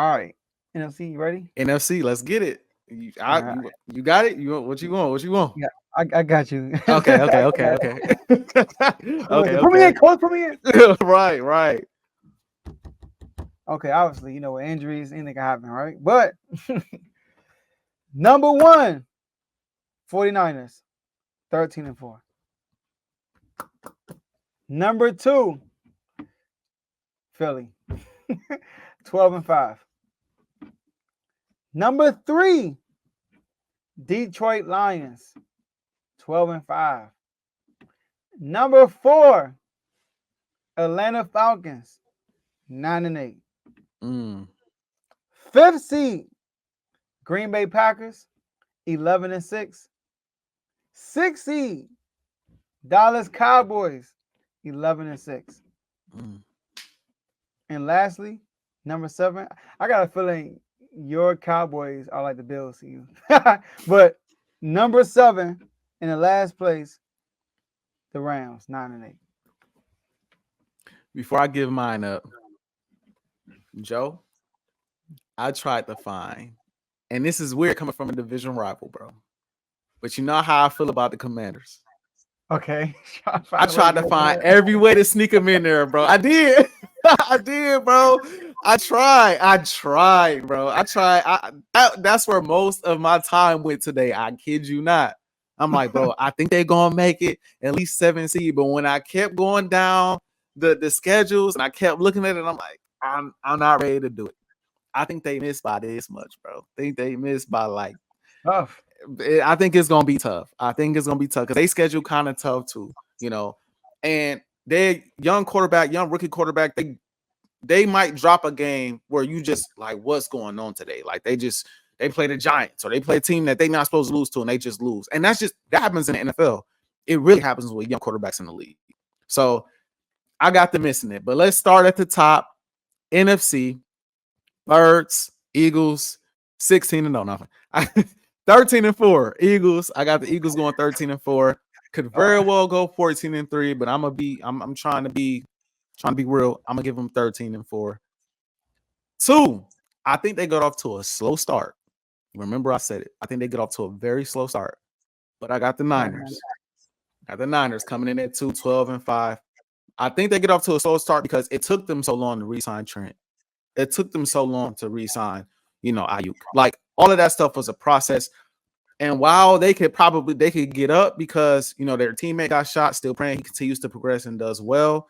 All right. NFC, you ready? NFC, let's get it. All right. You got it. You want what you want? What you want? Yeah, I got you. Okay, I okay, okay, got okay, it. okay, Put me in, okay. coach. Put me in. Right, right. Okay, obviously, with injuries, anything can happen, right? But number one, 49ers, 13-4. Number two, Philly, 12-5. Number three, Detroit Lions, 12-5. Number four, Atlanta Falcons, 9-8. Mm. Fifth seed, Green Bay Packers, 11-6. Sixth seed, Dallas Cowboys, 11-6. Mm. And lastly, number seven, I got a feeling your Cowboys are like the Bills to you. But number seven, in the last place, the Rams, 9-8. Before I give mine up, Joe, I tried to find, and this is weird coming from a division rival, bro. But you know how I feel about the Commanders. Okay. I Find a way to tried to get over find there. every way to sneak them in there, bro. I did. I did, bro. I tried, bro. I tried. That's where most of my time went today. I kid you not. I'm like, bro, I think they're gonna make it at least 7 seed. But when I kept going down the schedules and I kept looking at it, I'm like, I'm not ready to do it. I think they missed by this much, bro. I think they missed by like Tough. I think it's gonna be tough. I think it's gonna be tough because they schedule kind of tough too, And they young quarterback, young rookie quarterback, they might drop a game where you just like, what's going on today? Like they play the Giants or they play a team that they're not supposed to lose to and they just lose. And that happens in the NFL. It really happens with young quarterbacks in the league. So I got them missing it. But let's start at the top. NFC, Birds, Eagles, 16-0. Nothing. 13-4. Eagles. I got the Eagles going 13-4. Could very well go 14-3, but I'm trying to be real. I'm gonna give them 13-4. Two, I think they got off to a slow start. Remember, I said it. I think they get off to a very slow start. But I got the Niners. Got the Niners coming in at 2-12-5. I think they get off to a slow start because it took them so long to re-sign Trent. It took them so long to re-sign, Ayuk. Like all of that stuff was a process. And while they could get up because their teammate got shot, still praying he continues to progress and does well.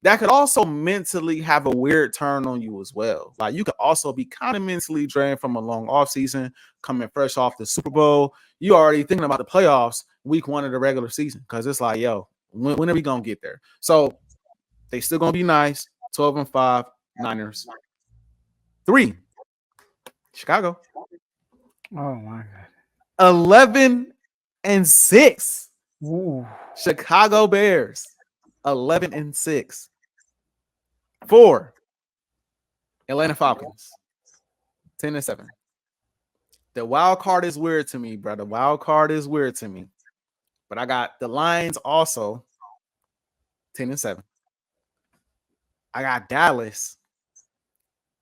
That could also mentally have a weird turn on you as well. Like you could also be kind of mentally drained from a long offseason, coming fresh off the Super Bowl. You already thinking about the playoffs week one of the regular season because it's like, yo, when are we gonna get there? So they still gonna be nice. 12-5 Niners. 3 Chicago. Oh my God. 11-6. Ooh. Chicago Bears. 11-6. 4 Atlanta Falcons. 10-7. The wild card is weird to me, bro. The wild card is weird to me. But I got the Lions also 10-7. I got Dallas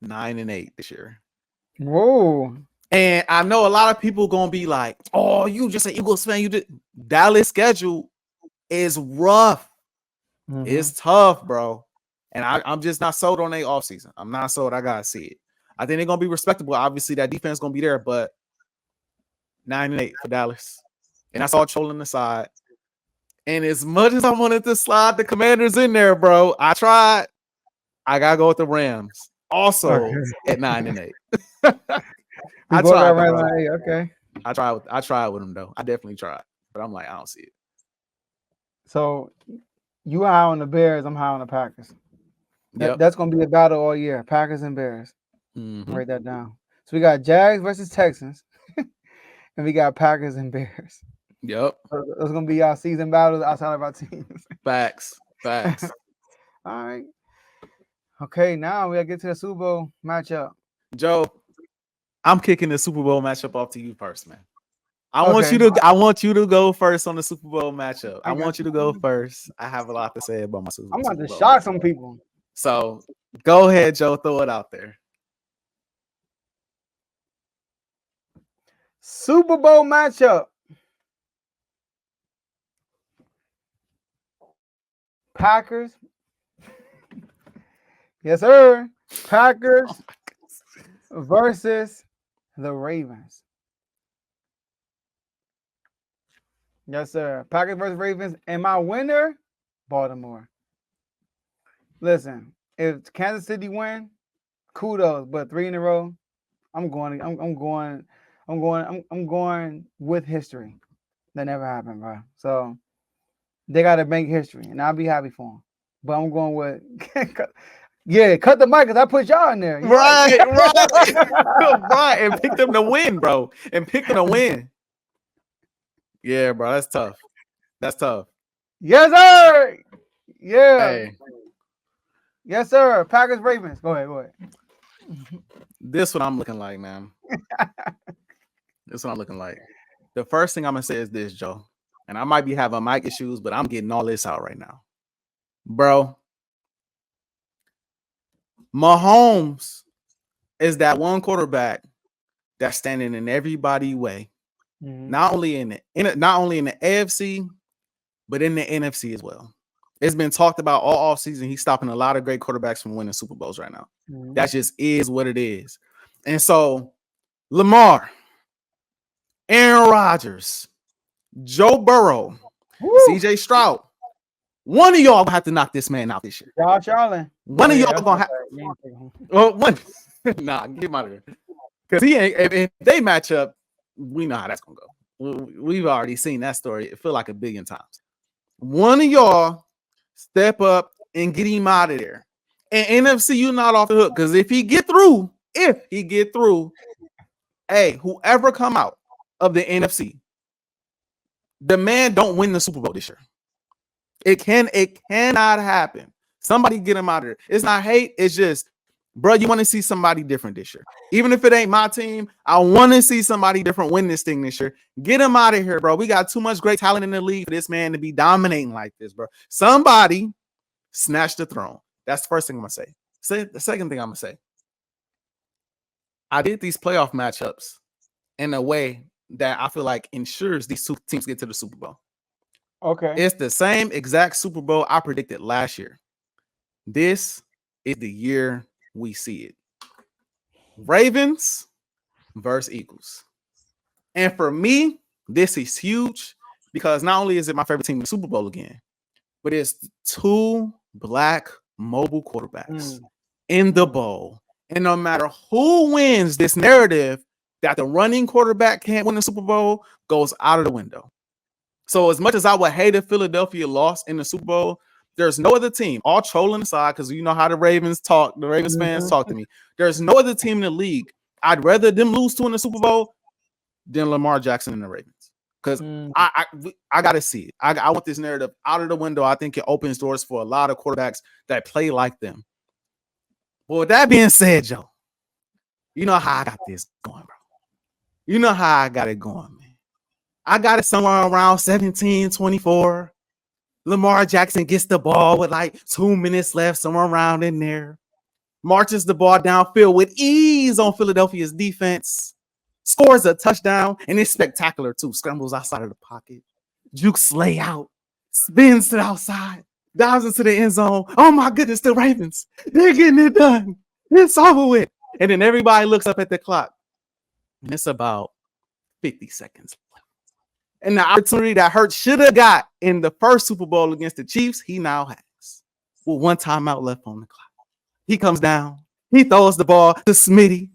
9-8 this year. Whoa. And I know a lot of people gonna be like, "Oh, you just an Eagles fan." You did. Dallas schedule is rough. Mm-hmm. It's tough, bro. And I'm just not sold on their offseason. I'm not sold. I gotta see it. I think they're gonna be respectable. Obviously, that defense gonna be there, but 9-8 for Dallas. And that's all trolling aside. And as much as I wanted to slide the Commanders in there, bro, I tried. I gotta go with the Rams. Also at 9-8. We I both got tried, Rams bro. on 8. Okay. I tried with them though. I definitely tried, but I'm like, I don't see it. So you high on the Bears, I'm high on the Packers. Yep. That's gonna be a battle all year. Packers and Bears. Mm-hmm. Write that down. So we got Jags versus Texans, and we got Packers and Bears. Yep. Those gonna be our season battles outside of our teams. Facts. All right. Okay, now we gotta get to the Super Bowl matchup. Joe, I'm kicking the Super Bowl matchup off to you first, man. I want you to go first on the Super Bowl matchup. I want you to go first. I have a lot to say about my Super Bowl. I'm about to shock some people. So go ahead, Joe. Throw it out there. Super Bowl matchup. Packers. Yes, sir. Oh Packers my goodness. versus the Ravens. Yes, sir. Packers versus Ravens. And my winner, Baltimore. Listen, if Kansas City win, kudos. But three in a row, I'm going. I'm going. I'm going with history. That never happened, bro. So they got to make history, and I'll be happy for them. But I'm going with. Yeah, cut the mic because I put y'all in there. You're right. Right, right, right. And pick them to win, bro. And pick them to win. Yeah, bro. That's tough. That's tough. Yes, sir. Yeah. Hey, Yes, sir. Packers Ravens. Go ahead. Go ahead. this what I'm looking like, man. This what I'm looking like. The first thing I'm gonna say is this, Joe. And I might be having mic issues, but I'm getting all this out right now. Bro, Mahomes is that one quarterback that's standing in everybody's way. Mm-hmm. Not only in the AFC, but in the NFC as well. It's been talked about all offseason. He's stopping a lot of great quarterbacks from winning Super Bowls right now. Mm-hmm. That just is what it is. And so Lamar, Aaron Rodgers, Joe Burrow, Woo! CJ Stroud, one of y'all gonna have to knock this man out this year. Josh Allen. One Oh of yeah, y'all that's gonna my have favorite. You ain't taking him. one. Nah, get him out of here. Because he ain't if they match up, we know how that's gonna go. We've already seen that story. It feel like a billion times. One of y'all step up and get him out of there. And NFC, you not off the hook. Because if he get through, hey, whoever come out of the NFC, the man don't win the Super Bowl this year. It cannot happen. Somebody get him out of there. It's not hate, it's just, bro, you want to see somebody different this year. Even if it ain't my team, I want to see somebody different win this thing this year. Get him out of here, bro. We got too much great talent in the league for this man to be dominating like this, bro. Somebody snatch the throne. That's the first thing I'm gonna say. The second thing I'm gonna say, I did these playoff matchups in a way that I feel like ensures these two teams get to the Super Bowl. Okay. It's the same exact Super Bowl I predicted last year. This is the year we see it. Ravens versus Eagles. And for me, this is huge because not only is it my favorite team in the Super Bowl again, but it's two black mobile quarterbacks in the bowl. And no matter who wins, this narrative that the running quarterback can't win the Super Bowl goes out of the window. So as much as I would hate if Philadelphia lost in the Super Bowl, there's no other team, all trolling aside, because you know how the Ravens talk, the Ravens fans talk to me. There's no other team in the league I'd rather them lose to in the Super Bowl than Lamar Jackson and the Ravens. Because I got to see it. I want this narrative out of the window. I think it opens doors for a lot of quarterbacks that play like them. Well, with that being said, Joe, you know how I got this going, bro. You know how I got it going, man. I got it somewhere around 17-24. Lamar Jackson gets the ball with like 2 minutes left, somewhere around in there. Marches the ball downfield with ease on Philadelphia's defense. Scores a touchdown, and it's spectacular too. Scrambles outside of the pocket. Jukes lay out. Spins to the outside. Dives into the end zone. Oh my goodness, the Ravens. They're getting it done. It's over with. And then everybody looks up at the clock. And it's about 50 seconds left. And the opportunity that Hurts should have got in the first Super Bowl against the Chiefs, he now has. With one timeout left on the clock. He comes down. He throws the ball to Smitty.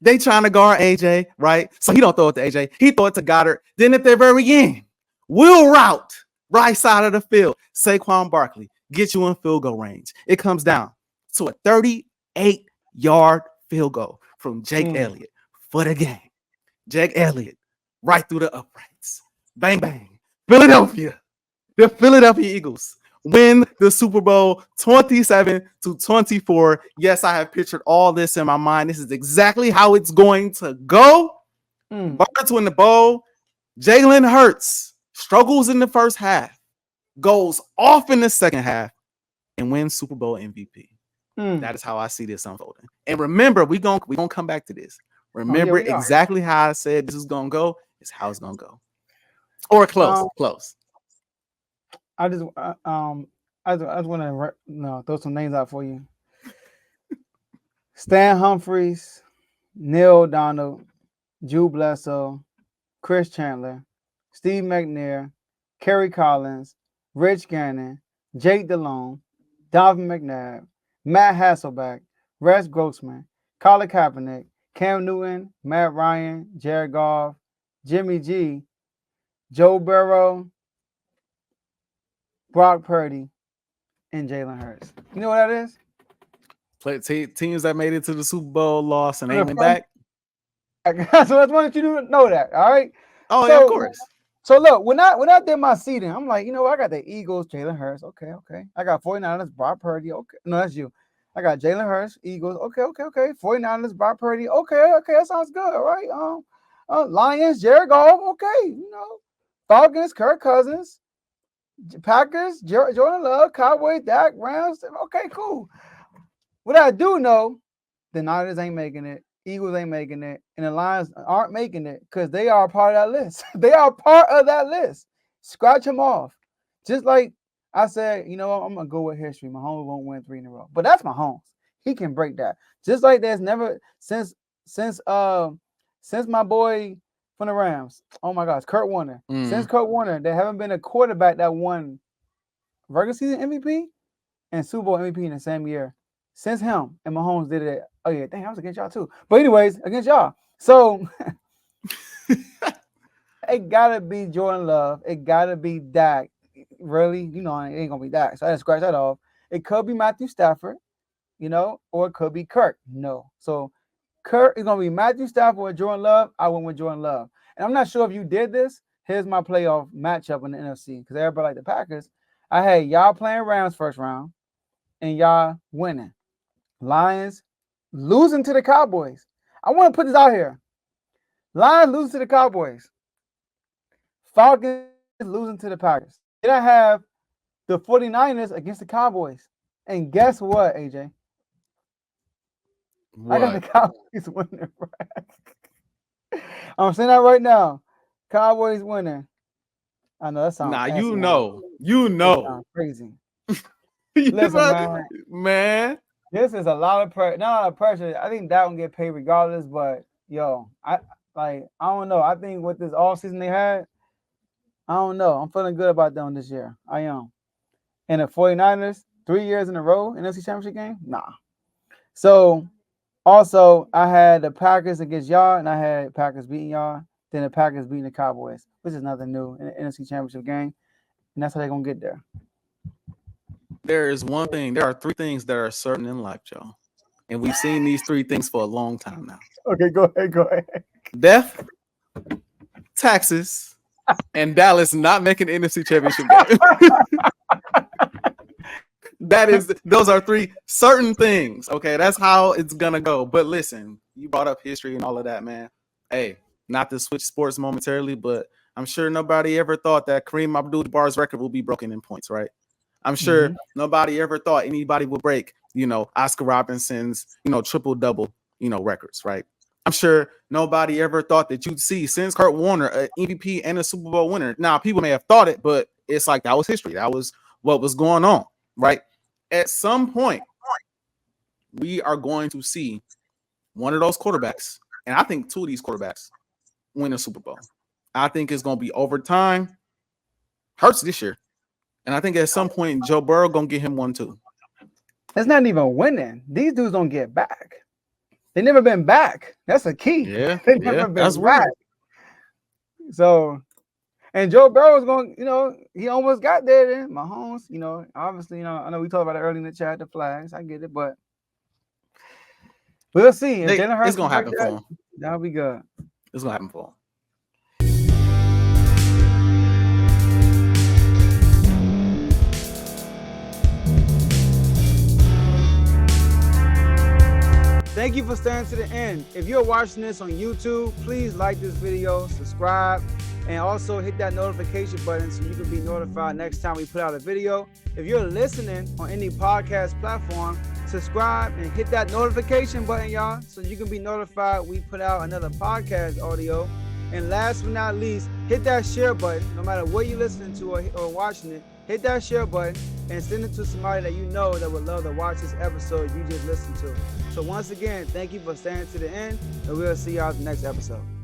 They trying to guard AJ, right? So he don't throw it to AJ. He throw it to Goddard. Then at the very end, wheel route, right side of the field. Saquon Barkley gets you in field goal range. It comes down to a 38-yard field goal from Jake Elliott for the game. Jake Elliott right through the uprights. Bang, bang. Philadelphia. The Philadelphia Eagles win the Super Bowl 27-24. Yes, I have pictured all this in my mind. This is exactly how it's going to go. Birds win the bowl. Jalen Hurts struggles in the first half, goes off in the second half, and wins Super Bowl MVP. That is how I see this unfolding. And remember, we're gonna come back to this. Remember we are. exactly how I said this is gonna go. It's how it's gonna go, or close, Um, close. I just I just want to throw some names out for you. Stan Humphries, Neil Donald, Drew Bledsoe, Chris Chandler, Steve McNair, Kerry Collins, Rich Gannon, Jake Delhomme, Donovan McNabb, Matt Hasselbeck, Rex Grossman, Colin Kaepernick, Cam Newton, Matt Ryan, Jared Goff, Jimmy G, Joe Burrow, Brock Purdy, and Jalen Hurts. You know what that is? Teams that made it to the Super Bowl lost and For the ain't been first back. so I just wanted you to know that. All right. Oh yeah, of So course. so look, when I did my seeding, I'm like, I got the Eagles, Jalen Hurts. Okay, okay. I got 49ers, Brock Purdy. Okay. No, that's you. I got Jalen Hurts, Eagles. Okay, okay, okay. 49ers, Brock Purdy. Okay, okay. That sounds good. All right. Lions, Jared Goff. Okay, Falcons, Kirk Cousins. Packers, Jordan Love, Cowboys, Dak, Rams. Okay, cool. What I do know, the Niners ain't making it, Eagles ain't making it, and the Lions aren't making it because they are part of that list. They are part of that list. Scratch them off. Just like I said, I'm gonna go with history. Mahomes won't win 3 in a row, but that's Mahomes. He can break that. Just like there's never since my boy from the Rams. Oh my gosh, Kurt Warner. Since Kurt Warner, there haven't been a quarterback that won regular season MVP and Super Bowl MVP in the same year. Since him and Mahomes did it. Oh yeah, dang, I was against y'all too. But anyways, against y'all. So it gotta be Jordan Love. It gotta be Dak. Really, it ain't gonna be Dak. So I had to scratch that off. It could be Matthew Stafford, or it could be Kirk. No. So Kirk is gonna be Matthew Stafford or Jordan Love. I went with Jordan Love. And I'm not sure if you did this. Here's my playoff matchup in the NFC because everybody like the Packers. I had y'all playing Rams first round and y'all winning. Lions losing to the Cowboys. I want to put this out here. Lions losing to the Cowboys. Falcons losing to the Packers. Then I have the 49ers against the Cowboys. And guess what, AJ? I got the What? Cowboys winning. I'm saying that right now. Cowboys winning. I know that sounds Nah, asinine. you It know, sounds crazy. You Listen, know, man. this is a lot of pressure. Not a lot of pressure. I think that one get paid regardless. But I don't know. I think with this all season they had, I don't know. I'm feeling good about them this year. I am. And the 49ers, 3 years in a row in the NFC Championship game? Nah. So also I had the Packers against y'all, and I had Packers beating y'all. Then the Packers beating the Cowboys, which is nothing new in the NFC Championship game. And that's how they're gonna get there. There is one thing. There are 3 things that are certain in life, Joe. And we've seen these 3 things for a long time now. Okay, go ahead. Go ahead. Death, taxes, and Dallas not making the NFC Championship game. Those are 3 certain things. Okay, that's how it's gonna go. But listen, you brought up history and all of that, man. Hey, not to switch sports momentarily, but I'm sure nobody ever thought that Kareem Abdul-Jabbar's record will be broken in points, right? I'm sure nobody ever thought anybody would break, Oscar Robinson's, triple-double, records, right? I'm sure nobody ever thought that you'd see since Kurt Warner an MVP and a Super Bowl winner. Now, people may have thought it, but it's like that was history. That was what was going on, right? At some point, we are going to see one of those quarterbacks, and I think 2 of these quarterbacks win a Super Bowl. I think it's going to be overtime. Hurts this year. And I think at some point, Joe Burrow going to get him one too. It's not even winning. These dudes don't get back. They never been back. That's a key. Yeah, They never been that's back. weird. So, and Joe Burrow's going, he almost got there then. Mahomes, obviously, I know we talked about it early in the chat, the flags. I get it, but we'll see. If Jalen Hurts it's going to happen for him. That'll be good. It's going to happen for him. Thank you for staying to the end. If you're watching this on YouTube, please like this video, subscribe, and also hit that notification button so you can be notified next time we put out a video. If you're listening on any podcast platform, subscribe, and hit that notification button, y'all, so you can be notified we put out another podcast audio. And last but not least, hit that share button. No matter what you're listening to or watching it, hit that share button and send it to somebody that you know that would love to watch this episode you just listened to. So once again, thank you for staying to the end, and we'll see y'all in the next episode.